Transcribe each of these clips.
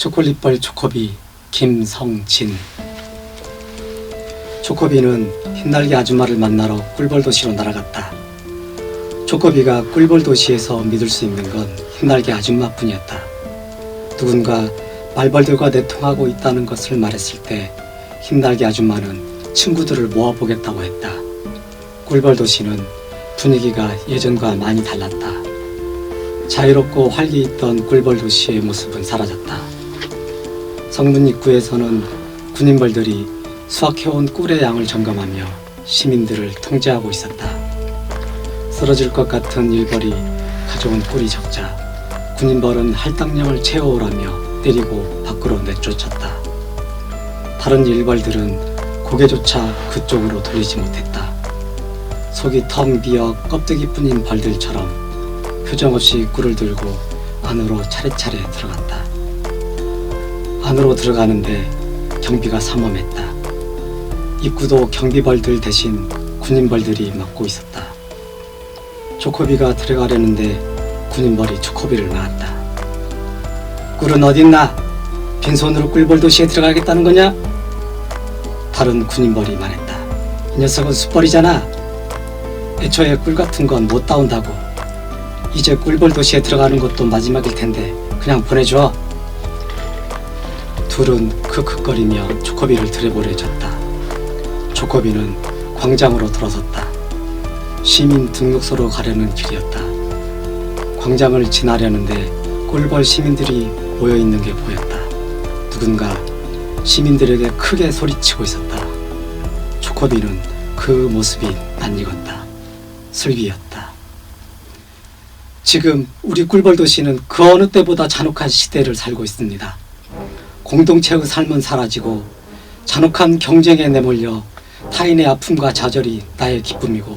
초콜릿벌 초코비 김성진. 초코비는 흰날개 아줌마를 만나러 꿀벌도시로 날아갔다. 초코비가 꿀벌도시에서 믿을 수 있는 건 흰날개 아줌마뿐이었다. 누군가 말벌들과 내통하고 있다는 것을 말했을 때 흰날개 아줌마는 친구들을 모아보겠다고 했다. 꿀벌도시는 분위기가 예전과 많이 달랐다. 자유롭고 활기 있던 꿀벌도시의 모습은 사라졌다. 성문 입구에서는 군인벌들이 수확해온 꿀의 양을 점검하며 시민들을 통제하고 있었다. 쓰러질 것 같은 일벌이 가져온 꿀이 적자 군인벌은 할당량을 채워오라며 때리고 밖으로 내쫓았다. 다른 일벌들은 고개조차 그쪽으로 돌리지 못했다. 속이 텅 비어 껍데기뿐인 벌들처럼 표정없이 꿀을 들고 안으로 차례차례 들어갔다. 안으로 들어가는데 경비가 삼엄했다. 입구도 경비벌들 대신 군인벌들이 막고 있었다. 초코비가 들어가려는데 군인벌이 초코비를 막았다. 꿀은 어딨나? 빈손으로 꿀벌도시에 들어가겠다는 거냐? 다른 군인벌이 말했다. 이 녀석은 숫벌이잖아. 애초에 꿀 같은 건 못 따온다고. 이제 꿀벌도시에 들어가는 것도 마지막일 텐데 그냥 보내줘. 둘은 크크거리며 초코비를 들여보내줬다. 초코비는 광장으로 들어섰다. 시민 등록소로 가려는 길이었다. 광장을 지나려는데 꿀벌 시민들이 모여있는 게 보였다. 누군가 시민들에게 크게 소리치고 있었다. 초코비는 그 모습이 낯익었다. 슬비였다. 지금 우리 꿀벌도시는 그 어느 때보다 잔혹한 시대를 살고 있습니다. 공동체의 삶은 사라지고 잔혹한 경쟁에 내몰려 타인의 아픔과 좌절이 나의 기쁨이고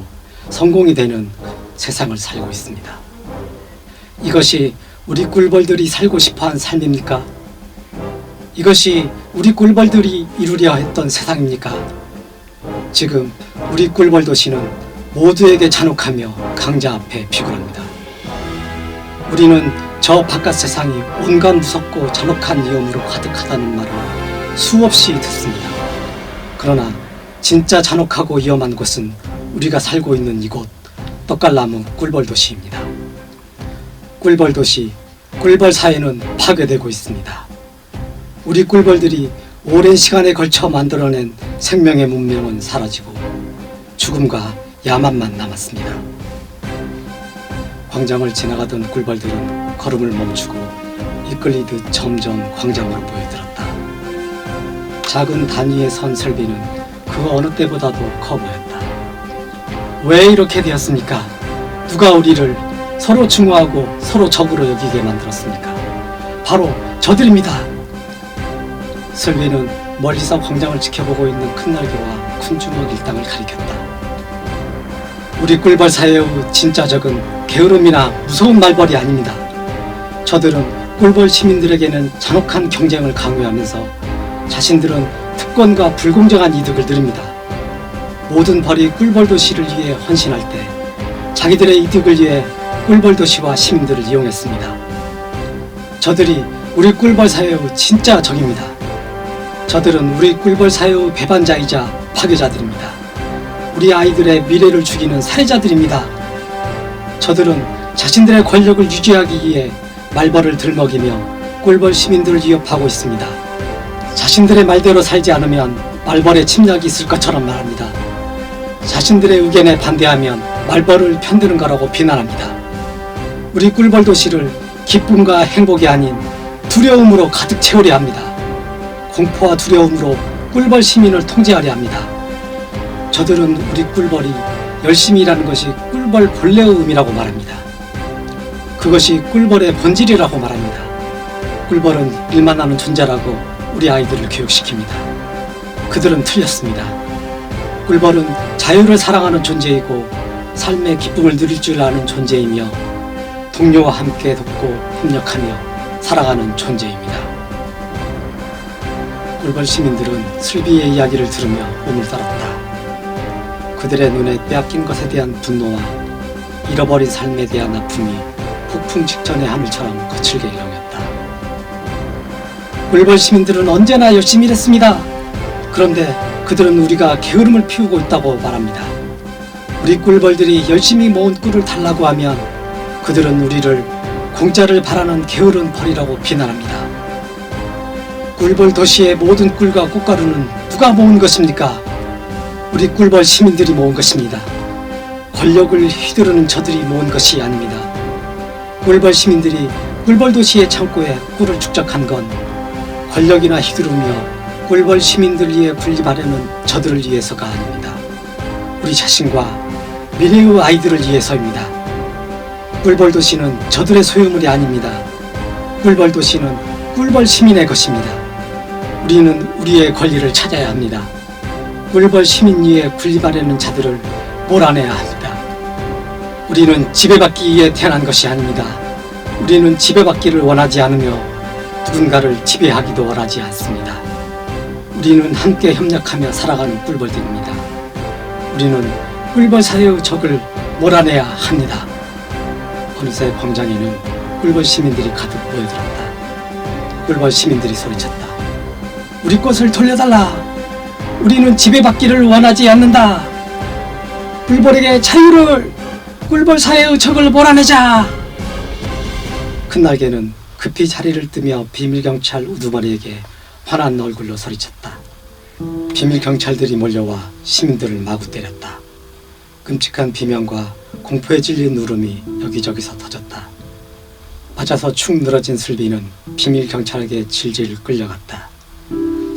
성공이 되는 세상을 살고 있습니다. 이것이 우리 꿀벌들이 살고 싶어한 삶입니까? 이것이 우리 꿀벌들이 이루려 했던 세상입니까? 지금 우리 꿀벌도시는 모두에게 잔혹하며 강자 앞에 비굴합니다. 우리는 저 바깥 세상이 온갖 무섭고 잔혹한 위험으로 가득하다는 말을 수없이 듣습니다. 그러나 진짜 잔혹하고 위험한 곳은 우리가 살고 있는 이곳 떡갈나무 꿀벌도시입니다. 꿀벌도시, 꿀벌 사회는 파괴되고 있습니다. 우리 꿀벌들이 오랜 시간에 걸쳐 만들어낸 생명의 문명은 사라지고 죽음과 야만만 남았습니다. 광장을 지나가던 꿀벌들은 걸음을 멈추고 이끌리듯 점점 광장으로 모여들었다. 작은 단위에 선 설비는 그 어느 때보다도 커 보였다. 왜 이렇게 되었습니까? 누가 우리를 서로 증오하고 서로 적으로 여기게 만들었습니까? 바로 저들입니다. 설비는 멀리서 광장을 지켜보고 있는 큰 날개와 큰 주먹 일당을 가리켰다. 우리 꿀벌 사회의 진짜 적은 게으름이나 무서운 말벌이 아닙니다. 저들은 꿀벌 시민들에게는 잔혹한 경쟁을 강요하면서 자신들은 특권과 불공정한 이득을 누립니다. 모든 벌이 꿀벌도시를 위해 헌신할 때 자기들의 이득을 위해 꿀벌도시와 시민들을 이용했습니다. 저들이 우리 꿀벌 사회의 진짜 적입니다. 저들은 우리 꿀벌 사회의 배반자이자 파괴자들입니다. 우리 아이들의 미래를 죽이는 살해자들입니다. 저들은 자신들의 권력을 유지하기 위해 말벌을 들먹이며 꿀벌 시민들을 위협하고 있습니다. 자신들의 말대로 살지 않으면 말벌의 침략이 있을 것처럼 말합니다. 자신들의 의견에 반대하면 말벌을 편드는 거라고 비난합니다. 우리 꿀벌 도시를 기쁨과 행복이 아닌 두려움으로 가득 채우려 합니다. 공포와 두려움으로 꿀벌 시민을 통제하려 합니다. 저들은 우리 꿀벌이 열심히 일하는 것이 꿀벌 본래의 의미라고 말합니다. 그것이 꿀벌의 본질이라고 말합니다. 꿀벌은 일만 하는 존재라고 우리 아이들을 교육시킵니다. 그들은 틀렸습니다. 꿀벌은 자유를 사랑하는 존재이고 삶의 기쁨을 누릴 줄 아는 존재이며 동료와 함께 돕고 협력하며 살아가는 존재입니다. 꿀벌 시민들은 슬비의 이야기를 들으며 몸을 떨었다. 그들의 눈에 빼앗긴 것에 대한 분노와 잃어버린 삶에 대한 아픔이 폭풍 직전의 하늘처럼 거칠게 일렁였다. 꿀벌 시민들은 언제나 열심히 일했습니다. 그런데 그들은 우리가 게으름을 피우고 있다고 말합니다. 우리 꿀벌들이 열심히 모은 꿀을 달라고 하면 그들은 우리를 공짜를 바라는 게으른 벌이라고 비난합니다. 꿀벌 도시의 모든 꿀과 꽃가루는 누가 모은 것입니까? 우리 꿀벌 시민들이 모은 것입니다. 권력을 휘두르는 저들이 모은 것이 아닙니다. 꿀벌 시민들이 꿀벌 도시의 창고에 꿀을 축적한 건 권력이나 휘두르며 꿀벌 시민들 위해 군림하려는 저들을 위해서가 아닙니다. 우리 자신과 미래의 아이들을 위해서입니다. 꿀벌 도시는 저들의 소유물이 아닙니다. 꿀벌 도시는 꿀벌 시민의 것입니다. 우리는 우리의 권리를 찾아야 합니다. 꿀벌 시민 위에 군림하려는 자들을 몰아내야 합니다. 우리는 지배받기 위해 태어난 것이 아닙니다. 우리는 지배받기를 원하지 않으며 누군가를 지배하기도 원하지 않습니다. 우리는 함께 협력하며 살아가는 꿀벌들입니다. 우리는 꿀벌 사회의 적을 몰아내야 합니다. 어느새 광장에는 꿀벌 시민들이 가득 모여들었다. 꿀벌 시민들이 소리쳤다. 우리 꽃을 돌려달라. 우리는 지배받기를 원하지 않는다. 꿀벌에게 자유를. 꿀벌 사회의 적을 몰아내자. 큰날개는 급히 자리를 뜨며 비밀경찰 우두머리에게 환한 얼굴로 소리쳤다. 비밀경찰들이 몰려와 시민들을 마구 때렸다. 끔찍한 비명과 공포에 질린 울음이 여기저기서 터졌다. 맞아서 축 늘어진 슬비는 비밀경찰에게 질질 끌려갔다.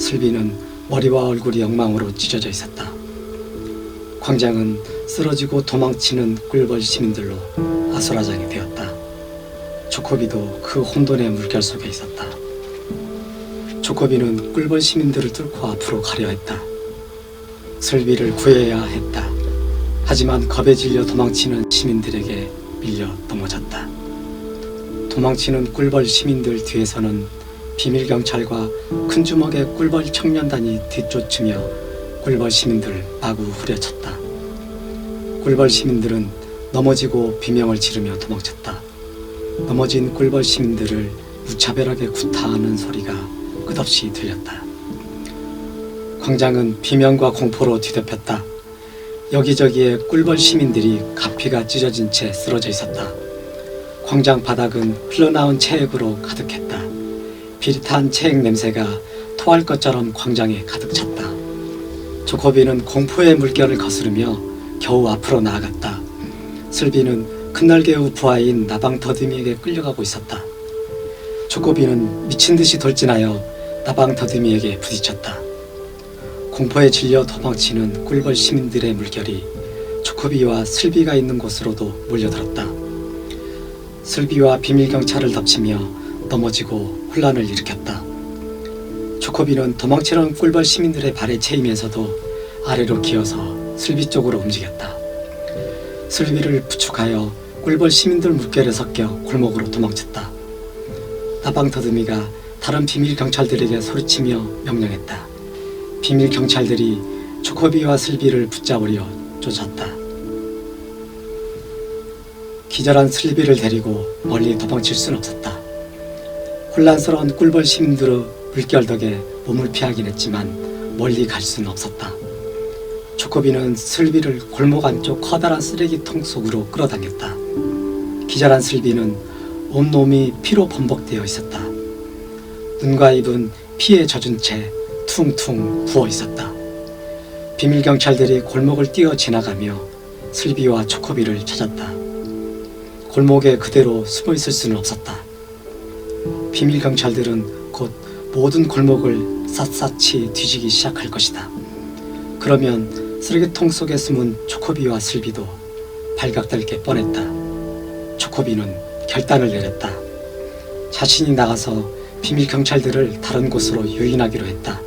슬비는 머리와 얼굴이 엉망으로 찢어져 있었다. 광장은 쓰러지고 도망치는 꿀벌 시민들로 아수라장이 되었다. 조코비도 그 혼돈의 물결 속에 있었다. 조코비는 꿀벌 시민들을 뚫고 앞으로 가려 했다. 슬비를 구해야 했다. 하지만 겁에 질려 도망치는 시민들에게 밀려 넘어졌다. 도망치는 꿀벌 시민들 뒤에서는 비밀경찰과 큰 주먹의 꿀벌 청년단이 뒤쫓으며 꿀벌 시민들을 마구 후려쳤다. 꿀벌 시민들은 넘어지고 비명을 지르며 도망쳤다. 넘어진 꿀벌 시민들을 무차별하게 구타하는 소리가 끝없이 들렸다. 광장은 비명과 공포로 뒤덮였다. 여기저기에 꿀벌 시민들이 가피가 찢어진 채 쓰러져 있었다. 광장 바닥은 흘러나온 체액으로 가득했다. 비릿한 체액 냄새가 토할 것처럼 광장에 가득 찼다. 조코비는 공포의 물결을 거스르며 겨우 앞으로 나아갔다. 슬비는 큰날개의 부하인 나방더듬이에게 끌려가고 있었다. 조코비는 미친 듯이 돌진하여 나방더듬이에게 부딪혔다. 공포에 질려 도망치는 꿀벌 시민들의 물결이 조코비와 슬비가 있는 곳으로도 몰려들었다. 슬비와 비밀경찰을 덮치며 넘어지고 혼란을 일으켰다. 조코비는 도망치는 꿀벌 시민들의 발에 채이면서도 아래로 기어서 슬비 쪽으로 움직였다. 슬비를 부축하여 꿀벌 시민들 물결에 섞여 골목으로 도망쳤다. 나방더듬이가 다른 비밀경찰들에게 소리치며 명령했다. 비밀경찰들이 조코비와 슬비를 붙잡으려 쫓았다. 기절한 슬비를 데리고 멀리 도망칠 순 없었다. 혼란스러운 꿀벌 시민들의 물결 덕에 몸을 피하긴 했지만 멀리 갈 수는 없었다. 조코비는 슬비를 골목 안쪽 커다란 쓰레기통 속으로 끌어당겼다. 기절한 슬비는 온몸이 피로 범벅되어 있었다. 눈과 입은 피에 젖은 채 퉁퉁 부어 있었다. 비밀경찰들이 골목을 뛰어 지나가며 슬비와 조코비를 찾았다. 골목에 그대로 숨어 있을 수는 없었다. 비밀경찰들은 곧 모든 골목을 샅샅이 뒤지기 시작할 것이다. 그러면 쓰레기통 속에 숨은 조코비와 슬비도 발각될 게 뻔했다. 조코비는 결단을 내렸다. 자신이 나가서 비밀경찰들을 다른 곳으로 유인하기로 했다.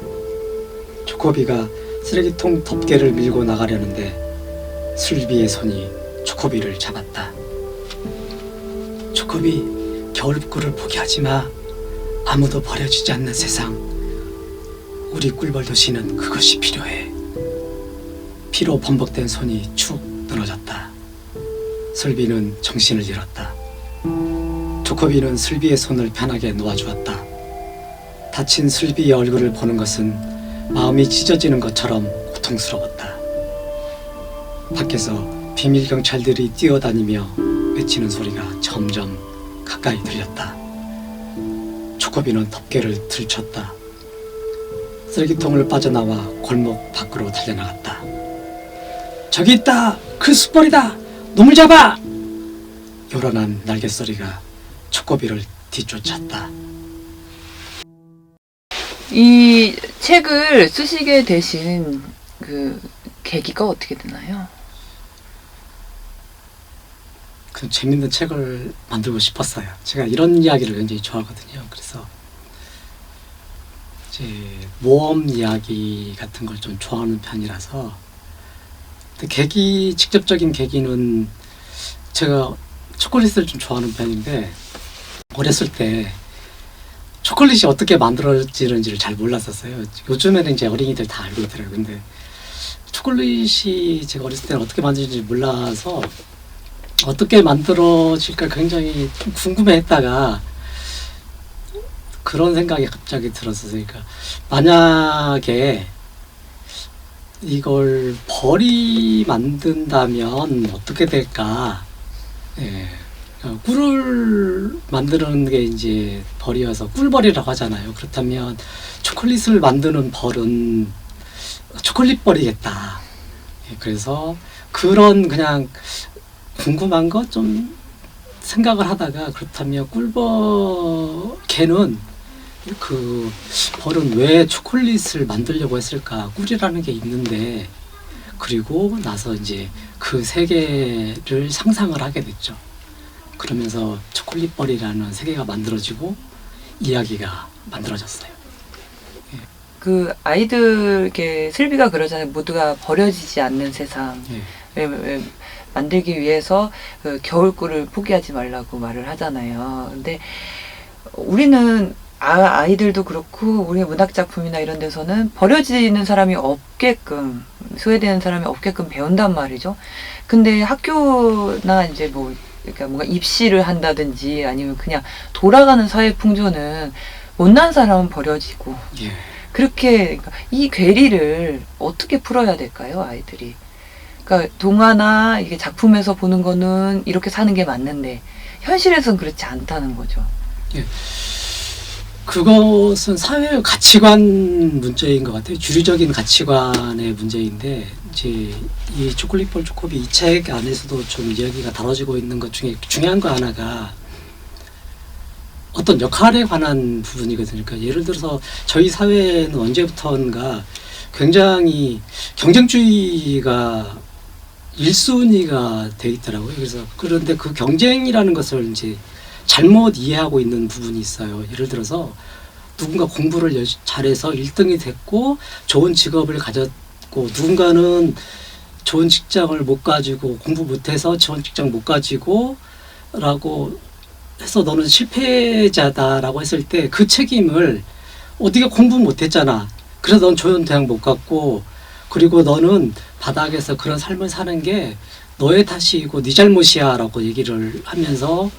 조코비가 쓰레기통 덮개를 밀고 나가려는데 슬비의 손이 조코비를 잡았다. 조코비, 겨울부꾸를 포기하지 마. 아무도 버려주지 않는 세상. 우리 꿀벌 도시는 그것이 필요해. 피로 범벅된 손이 축 늘어졌다. 슬비는 정신을 잃었다. 조코비는 슬비의 손을 편하게 놓아주었다. 다친 슬비의 얼굴을 보는 것은 마음이 찢어지는 것처럼 고통스러웠다. 밖에서 비밀 경찰들이 뛰어다니며 외치는 소리가 점점 가까이 들렸다. 초코비는 덮개를 들쳤다. 쓰레기통을 빠져나와 골목 밖으로 달려나갔다. 저기 있다! 그 숯벌이다! 놈을 잡아! 요란한 날갯소리가 초코비를 뒤쫓았다. 이 책을 쓰시게 되신 그 계기가 어떻게 되나요? 그 재밌는 책을 만들고 싶었어요. 제가 이런 이야기를 굉장히 좋아하거든요. 그래서 이제 모험 이야기 같은 걸 좀 좋아하는 편이라서, 근데 직접적인 계기는 제가 초콜릿을 좀 좋아하는 편인데, 어렸을 때 초콜릿이 어떻게 만들어지는지를 잘 몰랐었어요. 요즘에는 이제 어린이들 다 알고 있더라고요. 근데 초콜릿이 제가 어렸을 때는 어떻게 만들어지는지 몰라서 어떻게 만들어질까 굉장히 좀 궁금해했다가 그런 생각이 갑자기 들었어요. 그러니까 만약에 이걸 벌이 만든다면 어떻게 될까? 예. 꿀을 만드는 게 이제 벌이어서 꿀벌이라고 하잖아요. 그렇다면 초콜릿을 만드는 벌은 초콜릿벌이겠다. 예. 그래서 그런 그냥 궁금한 거 좀 생각을 하다가, 그렇다면 걔는 그 벌은 왜 초콜릿을 만들려고 했을까? 꿀이라는 게 있는데, 그리고 나서 이제 그 세계를 상상을 하게 됐죠. 그러면서 초콜릿벌이라는 세계가 만들어지고 이야기가 만들어졌어요. 예. 그 아이들에게 슬비가 그러잖아요. 모두가 버려지지 않는 세상. 예. 왜 만들기 위해서 그 겨울꿀을 포기하지 말라고 말을 하잖아요. 근데 우리는 아이들도 그렇고 우리 문학 작품이나 이런 데서는 버려지는 사람이 없게끔, 소외되는 사람이 없게끔 배운단 말이죠. 근데 학교나 이제 뭐 그러니까 뭔가 입시를 한다든지 아니면 그냥 돌아가는 사회 풍조는 못난 사람은 버려지고, 예. 그렇게 그러니까 이 괴리를 어떻게 풀어야 될까요, 아이들이? 그러니까 동화나 이게 작품에서 보는 거는 이렇게 사는 게 맞는데 현실에서는 그렇지 않다는 거죠. 예. 그것은 사회 가치관 문제인 것 같아요. 주류적인 가치관의 문제인데, 이제 이 초콜릿볼 초코비 이 책 안에서도 좀 이야기가 다뤄지고 있는 것 중에 중요한 거 하나가 어떤 역할에 관한 부분이거든요. 그러니까 예를 들어서 저희 사회는 언제부턴가 굉장히 경쟁주의가 1순위가 돼 있더라고요. 그래서 그런데 그 경쟁이라는 것을 이제 잘못 이해하고 있는 부분이 있어요. 예를 들어서 누군가 공부를 잘해서 1등이 됐고 좋은 직업을 가졌고, 누군가는 좋은 직장을 못 가지고 공부 못해서 좋은 직장 못 가지고 라고 해서 너는 실패자다라고 했을 때 그 책임을 네가 공부 못했잖아. 그래서 넌 좋은 대학 못 갔고, 그리고 너는 바닥에서 그런 삶을 사는 게 너의 탓이고 네 잘못이야 라고 얘기를 하면서,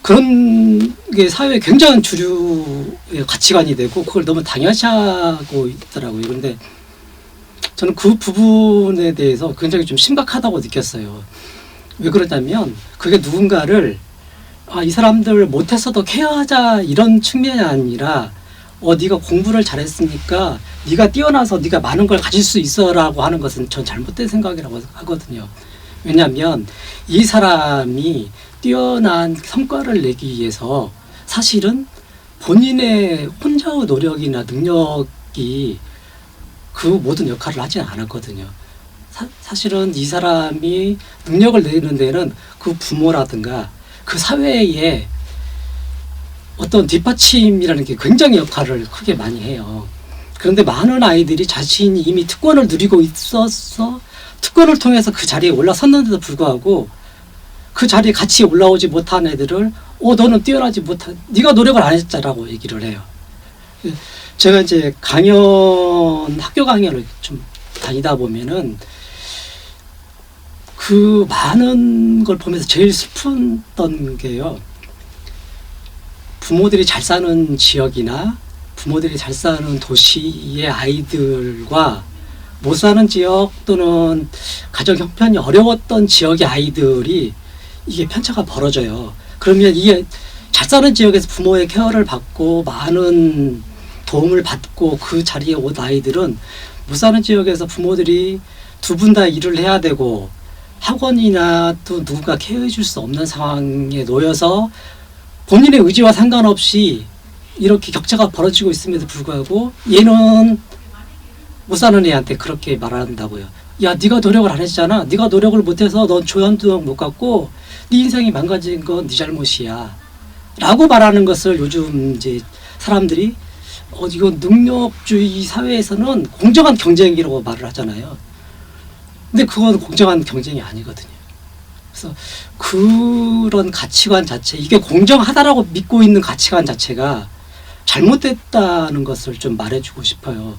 그런 게 사회의 굉장한 주류의 가치관이 되고 그걸 너무 당연시하고 있더라고요. 그런데 저는 그 부분에 대해서 굉장히 좀 심각하다고 느꼈어요. 왜 그러냐면 그게 누군가를 이 사람들 못했어도 케어하자 이런 측면이 아니라 네가 공부를 잘했으니까 네가 뛰어나서 네가 많은 걸 가질 수 있어라고 하는 것은 전 잘못된 생각이라고 하거든요. 왜냐하면 이 사람이 뛰어난 성과를 내기 위해서 사실은 본인의 혼자의 노력이나 능력이 그 모든 역할을 하지 않았거든요. 사실은 이 사람이 능력을 내는 데는 그 부모라든가 그 사회의 어떤 뒷받침이라는 게 굉장히 역할을 크게 많이 해요. 그런데 많은 아이들이 자신이 이미 특권을 누리고 있어서 특권을 통해서 그 자리에 올라섰는데도 불구하고 그 자리에 같이 올라오지 못한 애들을 너는 뛰어나지 못한, 네가 노력을 안 했잖아라고 얘기를 해요. 제가 이제 학교 강연을 좀 다니다 보면은 그 많은 걸 보면서 제일 슬펐던 게요, 부모들이 잘 사는 지역이나 부모들이 잘 사는 도시의 아이들과 못 사는 지역 또는 가정 형편이 어려웠던 지역의 아이들이 이게 편차가 벌어져요. 그러면 이게 잘 사는 지역에서 부모의 케어를 받고 많은 도움을 받고 그 자리에 온 아이들은 못 사는 지역에서 부모들이 두 분 다 일을 해야 되고 학원이나 또 누군가 케어해 줄 수 없는 상황에 놓여서 본인의 의지와 상관없이 이렇게 격차가 벌어지고 있음에도 불구하고 얘는 못 사는 애한테 그렇게 말한다고요. 야, 네가 노력을 안 했잖아. 네가 노력을 못해서 넌 조연도 못 갔고 네 인생이 망가진 건 네 잘못이야. 라고 말하는 것을 요즘 이제 사람들이 이거 능력주의 사회에서는 공정한 경쟁이라고 말을 하잖아요. 근데 그건 공정한 경쟁이 아니거든요. 그래서 그런 가치관 자체, 이게 공정하다라고 믿고 있는 가치관 자체가 잘못됐다는 것을 좀 말해주고 싶어요.